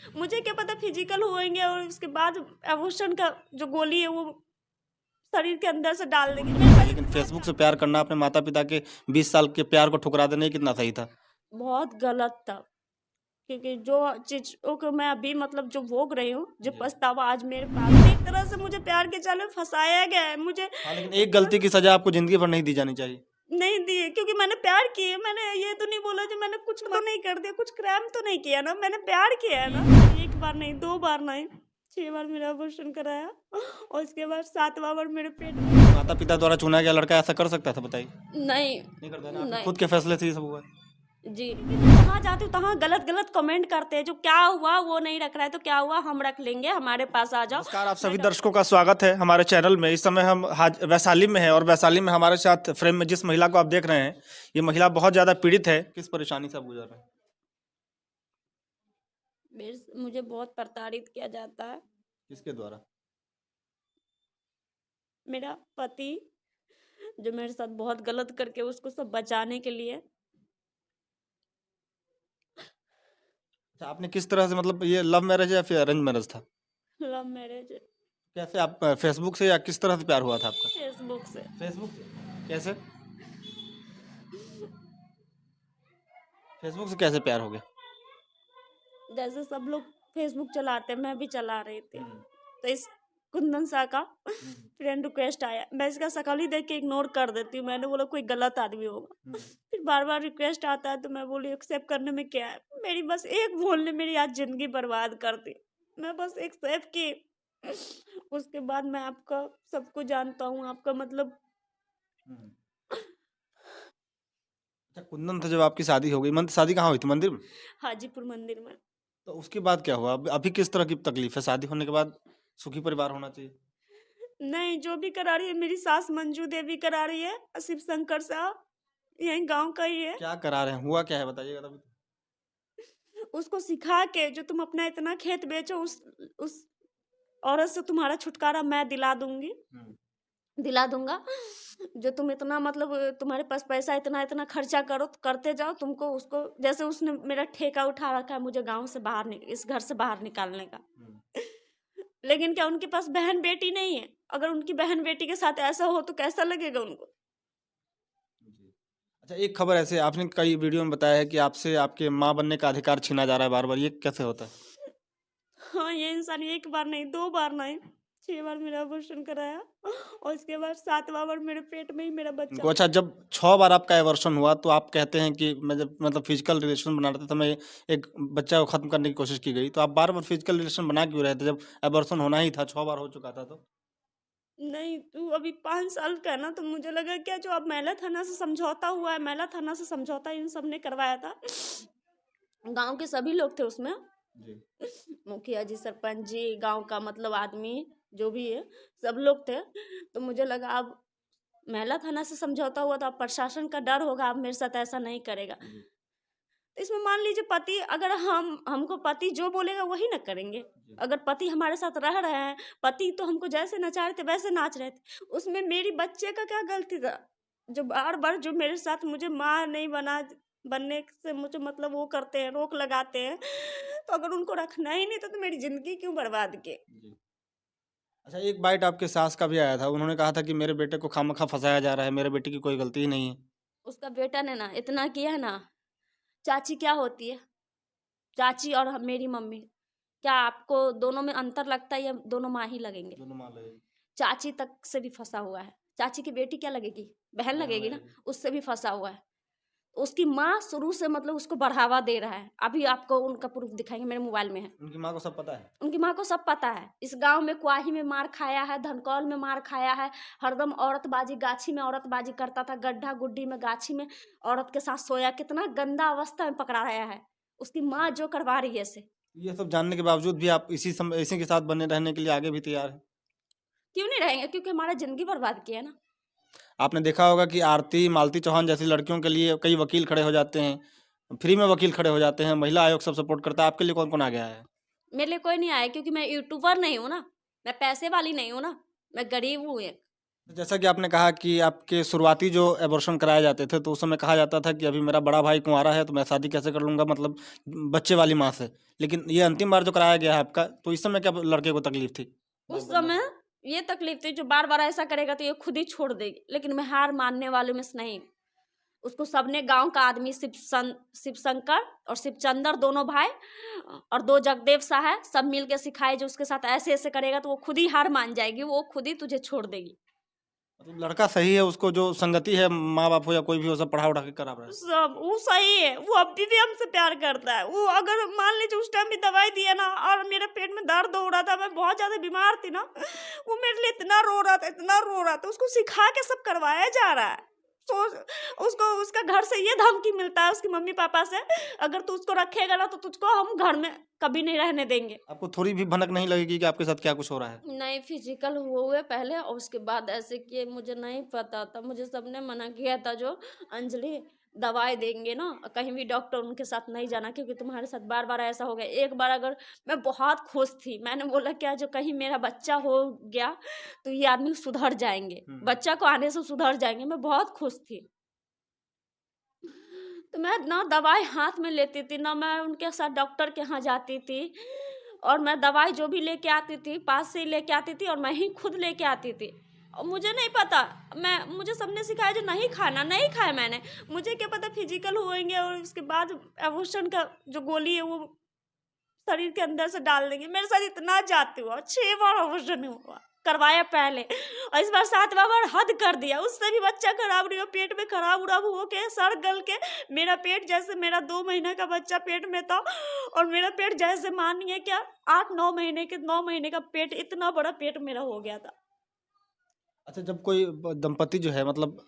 मुझे क्या पता फिजिकल होएंगे और उसके बाद एबॉर्शन का जो गोली है वो शरीर के अंदर से डाल देंगे। लेकिन फेसबुक से प्यार करना, अपने माता पिता के 20 साल के प्यार को ठुकरा देना, ये कितना सही था? बहुत गलत था, क्योंकि जो चीज़ों को मैं अभी मतलब जो भोग रही हूँ, जो पछतावा आज मेरे पास है, एक तरह से मुझे प्यार के जाल में फंसाया गया है। मुझे हाँ, लेकिन एक गलती की सजा आपको जिंदगी भर नहीं दी जानी चाहिए। नहीं दिए, क्योंकि मैंने प्यार किए। मैंने ये तो नहीं बोला जो मैंने कुछ तो नहीं कर दिया, कुछ क्राइम तो नहीं किया ना, मैंने प्यार किया है ना। एक बार नहीं, 2 बार नहीं, 6 बार मेरा अबॉर्शन कराया और उसके बाद 7वां बार मेरे पेट में। माता पिता द्वारा चुना गया लड़का ऐसा कर सकता था, बताइए? नहीं नहीं करता ना, आपके नहीं खुद के फैसले से ये सब हुआ है। जी, जहाँ जाती हूँ तहाँ गलत गलत कमेंट करते हैं, जो क्या हुआ वो नहीं रख रहा है तो क्या हुआ, हम रख लेंगे, हमारे पास आ जाओ। नमस्कार, आप सभी दर्शकों का स्वागत है हमारे चैनल में। इस समय हम वैशाली में हैं और वैशाली में हमारे साथ फ्रेम में जिस महिला को आप देख रहे हैं, ये महिला बहुत ज़्यादा पीड़ित है। किस परेशानी से आप गुजर रहे हैं? मुझे बहुत प्रताड़ित किया जाता है। किसके द्वारा? मेरा पति जो मेरे साथ बहुत गलत करके उसको सब बचाने के लिए। अच्छा, आपने किस तरह से, मतलब ये लव मैरिज या फिर अरेंज मैरिज था? Love marriage. कैसे आप फेसबुक से या किस तरह से प्यार हुआ था आपका? फेसबुक से। फेसबुक से? कैसे? फेसबुक से कैसे प्यार हो गया? जैसे सब लोग फेसबुक चलाते हैं, मैं भी चला रही थी, तो इस कुंदन शाह का फ्रेंड रिक्वेस्ट आया। मैं इसका शक्ल ही देख के इग्नोर कर देती हूँ, मैंने बोला कोई गलत आदमी होगा। फिर बार बार रिक्वेस्ट आता है तो मैं बोली एक्सेप्ट करने में क्या है, मेरी बस एक भूल ने मेरी आज जिंदगी बर्बाद कर दी। मैं बस एक्सेप्ट की, उसके बाद मैं आपका सबको जानता हूँ, आपका मतलब। अच्छा, कुंदन था जब आपकी शादी हो गई। शादी कहाँ हुई थी, मंदिर में? हाजीपुर मंदिर में। तो उसके बाद क्या हुआ? अभी किस तरह की तकलीफ है? शादी होने के बाद सुखी परिवार होना चाहिए। नहीं, जो भी करा रही है मेरी सास मंजू देवी करा रही है, शिव शंकर साहब यही गांव का ही है। क्या करा रहे हैं, हुआ क्या है, बताइएगा तभी तो। उसको सिखा के जो तुम अपना इतना खेत बेचो, उस औरत से तुम्हारा छुटकारा मैं दिला दूंगी, दिला दूंगा। जो तुम इतना मतलब तुम्हारे पास पैसा इतना इतना खर्चा करो, करते जाओ, तुमको उसको जैसे उसने मेरा ठेका उठा रखा है मुझे गांव से बाहर इस घर से बाहर निकालने का। लेकिन क्या उनके पास बहन बेटी नहीं है? अगर उनकी बहन बेटी के साथ ऐसा हो तो कैसा लगेगा उनको? अच्छा, एक खबर ऐसे आपने कई वीडियो में बताया है कि आपसे आपके माँ बनने का अधिकार छीना जा रहा है बार बार, ये कैसे होता है? हाँ, ये इंसान एक बार नहीं, 2 बार नहीं, 6 बार मेरा अबॉर्शन कराया और उसके बाद 7वां बार मेरे पेट में ही मेरा बच्चा। अच्छा, जब 6 बार आपका एवर्शन हुआ तो आप कहते हैं कि मैं जब मतलब फिजिकल रिलेशन बना रहा था, मैं एक बच्चा को खत्म करने की कोशिश की गई, तो आप बार बार फिजिकल रिलेशन बना क्यों रहे थे जब एवर्शन होना ही था, 6 बार हो चुका था तो? नहीं, तू अभी 5 साल का है ना, तो मुझे लगा क्या जो अब मैला थाना से समझौता हुआ है, मैला थाना से समझौता इन सब ने करवाया था। गांव के सभी लोग थे उसमें, मुखिया जी, सरपंच जी, गांव का मतलब आदमी जो भी है, सब लोग थे। तो मुझे लगा अब मैला थाना से समझौता हुआ तो अब प्रशासन का डर होगा, अब मेरे साथ ऐसा नहीं करेगा। तो इसमें मान लीजिए पति, अगर हमको पति जो बोलेगा वही ना करेंगे। अगर पति हमारे साथ रह रहे हैं, पति तो हमको जैसे नचा रहे थे वैसे नाच रहे थे, उसमें मेरी बच्चे का क्या गलती था? जो बार बार जो मेरे साथ मुझे माँ नहीं बनने से मुझे मतलब वो करते हैं, रोक लगाते हैं, तो अगर उनको रखना ही नहीं था तो मेरी जिंदगी क्यों बर्बाद की? अच्छा, एक बाइट आपके सास का भी आया था, उन्होंने कहा था कि मेरे बेटे को खामखा फंसाया जा रहा है, मेरे बेटे की कोई गलती ही नहीं है। उसका बेटा ने ना इतना किया है ना। चाची क्या होती है? चाची और मेरी मम्मी, क्या आपको दोनों में अंतर लगता है या दोनों माँ ही लगेंगे? दोनों मान लो। चाची तक से भी फंसा हुआ है। चाची की बेटी क्या लगेगी? बहन लगेगी ना, उससे भी फंसा हुआ है। उसकी माँ शुरू से मतलब उसको बढ़ावा दे रहा है। अभी आपको उनका प्रूफ दिखाएंगे, मेरे मोबाइल में है। उनकी माँ को सब पता है? उनकी माँ को सब पता है। इस गांव में क्वाही में मार खाया है, धनकौल में मार खाया है, हरदम औरतबाजी, गाछी में औरतबाजी करता था, गड्ढा गुड्डी में गाछी में औरत के साथ सोया, कितना गंदा अवस्था में पकड़ा गया है। उसकी माँ जो करवा रही है इसे। ये सब जानने के बावजूद भी आप इसी के साथ बने रहने के लिए आगे भी तैयार हैं? क्यों नहीं रहेंगे? क्योंकि हमारा जिंदगी बर्बाद किया है ना। आपने देखा होगा कि आरती मालती चौहान जैसी लड़कियों के लिए कई वकील खड़े हो जाते हैं, फ्री में वकील खड़े हो जाते हैं, महिला आयोग सब सपोर्ट करता है। आपके लिए कौन कौन आ गया है? मेरे लिए कोई नहीं आया, क्योंकि मैं यूट्यूबर नहीं हूँ ना, मैं पैसे वाली नहीं हूँ ना, मैं गरीब हूँ एक। तो जैसा कि आपने कहा कि आपके शुरुआती जो एबॉर्शन कराए जाते थे तो उस समय कहा जाता था कि अभी मेरा बड़ा भाई कुंवारा है तो मैं शादी कैसे कर लूँगा, मतलब बच्चे वाली माँ से। लेकिन ये अंतिम बार जो कराया गया है आपका, तो इस समय क्या लड़के को तकलीफ थी? उस समय ये तकलीफ थी, जो बार बार ऐसा करेगा तो ये खुद ही छोड़ देगी, लेकिन मैं हार मानने वालों में से नहीं। उसको सबने, गांव का आदमी, शिव शंकर और शिवचंदर, दोनों भाई और 2 जगदेव साहब, सब मिल के सिखाए जो उसके साथ ऐसे ऐसे करेगा तो वो खुद ही हार मान जाएगी, वो खुद ही तुझे छोड़ देगी। मतलब लड़का सही है, उसको जो संगति है, माँ बाप हो या कोई भी हो, सब पढ़ा उढ़ा के करा रहा है। सब वो सही है, वो अभी भी हमसे प्यार करता है। वो अगर मान लीजिए उस टाइम भी दवाई दिया ना और मेरे पेट में दर्द हो रहा था, मैं बहुत ज्यादा बीमार थी ना, वो मेरे लिए इतना रो रहा था, इतना रो रहा था। उसको सिखा के सब करवाया जा रहा है। सोच, उसको उसका घर से ये धमकी मिलता है उसकी मम्मी पापा से, अगर तू उसको रखेगा ना तो तुझको हम घर में कभी नहीं रहने देंगे। आपको थोड़ी भी भनक नहीं लगेगी कि आपके साथ क्या कुछ हो रहा है? नहीं, फिजिकल हुए पहले और उसके बाद ऐसे किए, मुझे नहीं पता था। मुझे सबने मना किया था, जो अंजलि दवाई देंगे ना, कहीं भी डॉक्टर उनके साथ नहीं जाना, क्योंकि तुम्हारे साथ बार बार ऐसा हो गया। एक बार अगर, मैं बहुत खुश थी, मैंने बोला क्या जो कहीं मेरा बच्चा हो गया तो ये आदमी सुधर जाएंगे, बच्चा को आने से सुधर जाएंगे, मैं बहुत खुश थी। तो मैं ना दवाई हाथ में लेती थी ना, मैं उनके साथ डॉक्टर के यहाँ जाती थी, और मैं दवाई जो भी लेके आती थी पास से ही लेके आती थी, और मैं ही खुद लेके आती थी। और मुझे नहीं पता, मुझे सबने सिखाया जो नहीं खाना, नहीं खाया मैंने। मुझे क्या पता फिजिकल होएंगे और उसके बाद एबॉर्शन का जो गोली है वो शरीर के अंदर से डाल देंगे। मेरे साथ इतना जाती हुआ 6 बार एबॉर्शन हुआ, करवाया पहले, और इस बार 7वां बार हद कर दिया। उससे भी बच्चा खराब नहीं हो, पेट में खराब उराब हो के सड़ गल के मेरा पेट, जैसे मेरा 2 महीने का बच्चा पेट में था, और मेरा पेट जैसे मानिए क्या 8-9 महीने का पेट, इतना बड़ा पेट मेरा हो गया था। अच्छा, जब कोई दंपति जो है, मतलब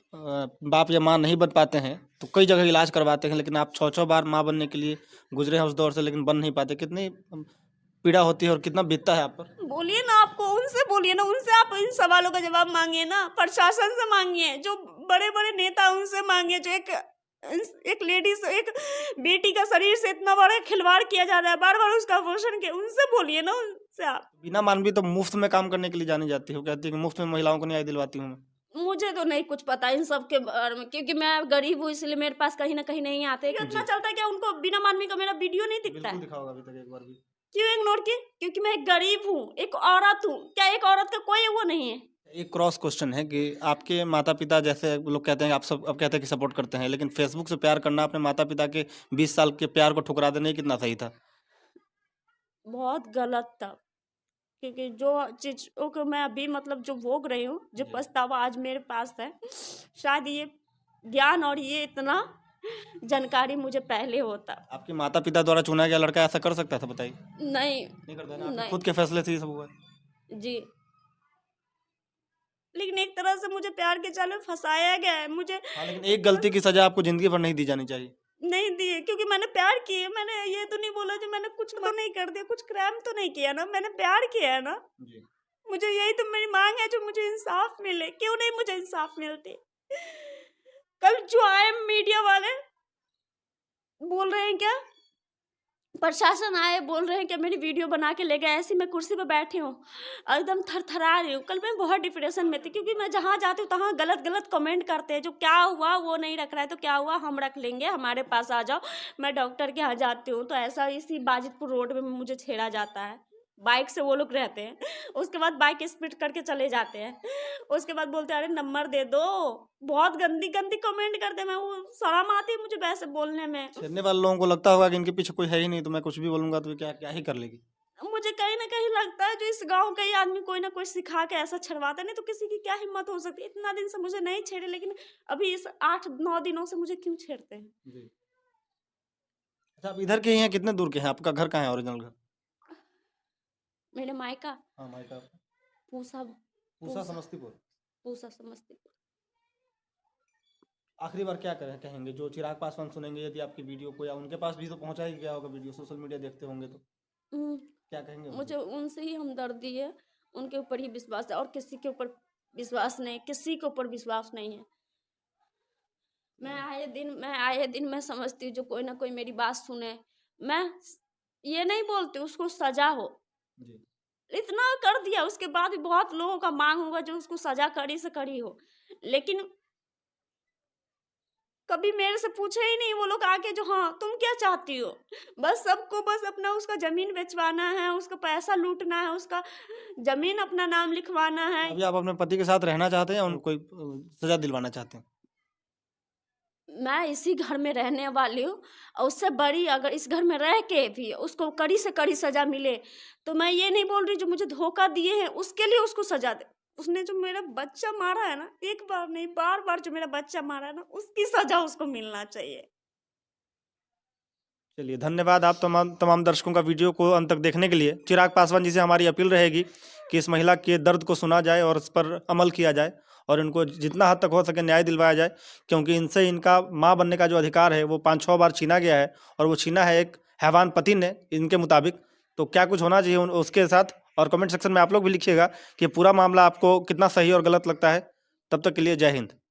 बाप या माँ नहीं बन पाते हैं तो कई जगह इलाज करवाते हैं, लेकिन आप 6-6 बार माँ बनने के लिए गुजरे हैं उस दौर से, लेकिन बन नहीं पाते। कितनी पीड़ा होती है और कितना बीतता है आप पर? बोलिए ना, आपको उनसे बोलिए ना, उनसे आप इन सवालों का जवाब मांगिए ना, प्रशासन से मांगिए, जो बड़े बड़े नेता उनसे मांगिए, जो एक लेडीज, एक बेटी का शरीर से इतना बड़ा खिलवाड़ किया जा रहा है, बार बार उसका अबॉर्शन किया, उनसे बोलिए ना, उनसे आप। बिना मानवी तो मुफ्त में काम करने के लिए जानी जाती हो, कहती है कि मुफ्त में महिलाओं को न्याय दिलवाती हूँ मैं। मुझे तो नहीं कुछ पता इन सब के बारे में, क्योंकि मैं गरीब हूँ, इसलिए मेरे पास कहीं ना कहीं नहीं आते। इतना चलता है क्या उनको बिना मानवी का मेरा वीडियो नहीं दिखता बिल्कुल है? दिखा होगा अभी तक एक बार भी। क्यों इग्नोर किए? क्योंकि मैं एक गरीब हूँ, एक औरत हूँ। क्या एक औरत का कोई वो नहीं है? एक क्रॉस क्वेश्चन है कि आपके माता पिता, जैसे लोग कहते हैं, आप सब अब कहते हैं कि सपोर्ट करते हैं, लेकिन फेसबुक से प्यार करना, अपने माता पिता के 20 साल के प्यार को ठुकरा देना, ये कितना सही था? बहुत गलत था, क्योंकि जो चीज़ों को मैं अभी मतलब जो भोग रही हूँ, जो पछतावा आज मेरे पास है, शायद ये ज्ञान और ये इतना जानकारी मुझे पहले होता। आपके माता पिता द्वारा चुना गया लड़का ऐसा कर सकता था, बताइए? नहीं, नहीं करता ना, आपके नहीं खुद के फैसले से ये सब हुआ। जी, लेकिन एक तरह से मुझे प्यार के जाल में फंसाया गया है। मुझे हाँ, लेकिन एक गलती की सजा आपको जिंदगी भर नहीं दी जानी चाहिए। नहीं दिए, क्योंकि मैंने प्यार किया। मैंने ये तो नहीं बोला जो मैंने कुछ तो नहीं कर दिया, कुछ क्राइम तो नहीं किया ना, मैंने प्यार किया है ना। जी। मुझे यही तो मेरी मांग है, जो मुझे इंसाफ मिले। क्यों नहीं मुझे इंसाफ मिलती? कल जो आए मीडिया वाले बोल रहे हैं, क्या प्रशासन आए बोल रहे हैं कि मेरी वीडियो बना के ले गए, ऐसी मैं कुर्सी पे बैठी हूँ एकदम थरथरा रही हूँ। कल मैं बहुत डिप्रेशन में थी, क्योंकि मैं जहाँ जाती हूँ तहाँ गलत गलत कमेंट करते हैं, जो क्या हुआ वो नहीं रख रहा है तो क्या हुआ हम रख लेंगे, हमारे पास आ जाओ। मैं डॉक्टर के यहाँ जाती हूँ तो ऐसा इसी बाजितपुर रोड में मुझे छेड़ा जाता है, बाइक से वो लोग रहते हैं, उसके बाद बाइक स्पीड करके चले जाते हैं, उसके बाद बोलते हैं अरे नंबर दे दो। बहुत गंदी गंदी कमेंट करते हैं, मैं वो शर्म आती है मुझे वैसे बोलने में। छेड़ने वाले लोगों को लगता होगा कि इनके पीछे कोई है ही नहीं, तो मैं कुछ भी बोलूंगा तो ये क्या क्या ही कर लेगी। मुझे कहीं ना कहीं लगता है जो इस गांव का ही आदमी कोई ना कोई सिखा के ऐसा छड़वाता है, नहीं तो किसी की क्या हिम्मत हो सकती है। इतना दिन से मुझे नहीं छेड़े, लेकिन अभी इस 8-9 दिनों से मुझे क्यों छेड़ते हैं? जी। अच्छा, आप इधर के ही हैं? कितने दूर के हैं? आपका घर कहाँ है, ओरिजिनल घर? मेरे मायका हाँ, मायका। पूसा पूसा, समस्तीपुर। पूसा समस्तीपुर। आखिरी बार क्या कहेंगे जो चिराग पासवान सुनेंगे यदि आपकी वीडियो को, या उनके पास भी तो पहुंचा ही गया होगा वीडियो, सोशल मीडिया देखते होंगे तो हम्म, क्या कहेंगे उनको? मुझे उनसे ही हमदर्दी है, उनके ऊपर ही विश्वास है, और किसी के ऊपर विश्वास नहीं, किसी के ऊपर विश्वास नहीं है। मैं आए दिन मैं समझती हूँ जो कोई ना कोई मेरी बात सुने। मैं ये नहीं बोलती उसको सजा हो, जी। इतना कर दिया, उसके बाद भी बहुत लोगों का मांग होगा जो उसको सजा कड़ी से कड़ी हो, लेकिन कभी मेरे से पूछे ही नहीं वो लोग आके जो हाँ तुम क्या चाहती हो। बस सबको बस अपना उसका जमीन बेचवाना है, उसका पैसा लूटना है, उसका जमीन अपना नाम लिखवाना है। अभी आप अपने पति के साथ रहना चाहते हैं या उनको कोई सजा दिलवाना चाहते हैं? मैं इसी घर में रहने वाली हूँ और उससे बड़ी अगर इस घर में रह के भी उसको कड़ी से कड़ी सजा मिले, तो मैं ये नहीं बोल रही जो मुझे धोखा दिए हैं उसके लिए उसको सजा दे। उसने जो मेरा बच्चा मारा है ना, एक बार नहीं बार बार जो मेरा बच्चा मारा है ना, उसकी सजा उसको मिलना चाहिए। चलिए, धन्यवाद आप तमाम तमाम दर्शकों का वीडियो को अंत तक देखने के लिए। चिराग पासवान जी से हमारी अपील रहेगी कि इस महिला के दर्द को सुना जाए और इस पर अमल किया जाए और इनको जितना हद तक हो सके न्याय दिलवाया जाए, क्योंकि इनसे इनका माँ बनने का जो अधिकार है वो 5-6 बार छीना गया है और वो छीना है एक हैवान पति ने इनके मुताबिक। तो क्या कुछ होना चाहिए उसके साथ, और कमेंट सेक्शन में आप लोग भी लिखिएगा कि पूरा मामला आपको कितना सही और गलत लगता है। तब तक के लिए जय हिंद।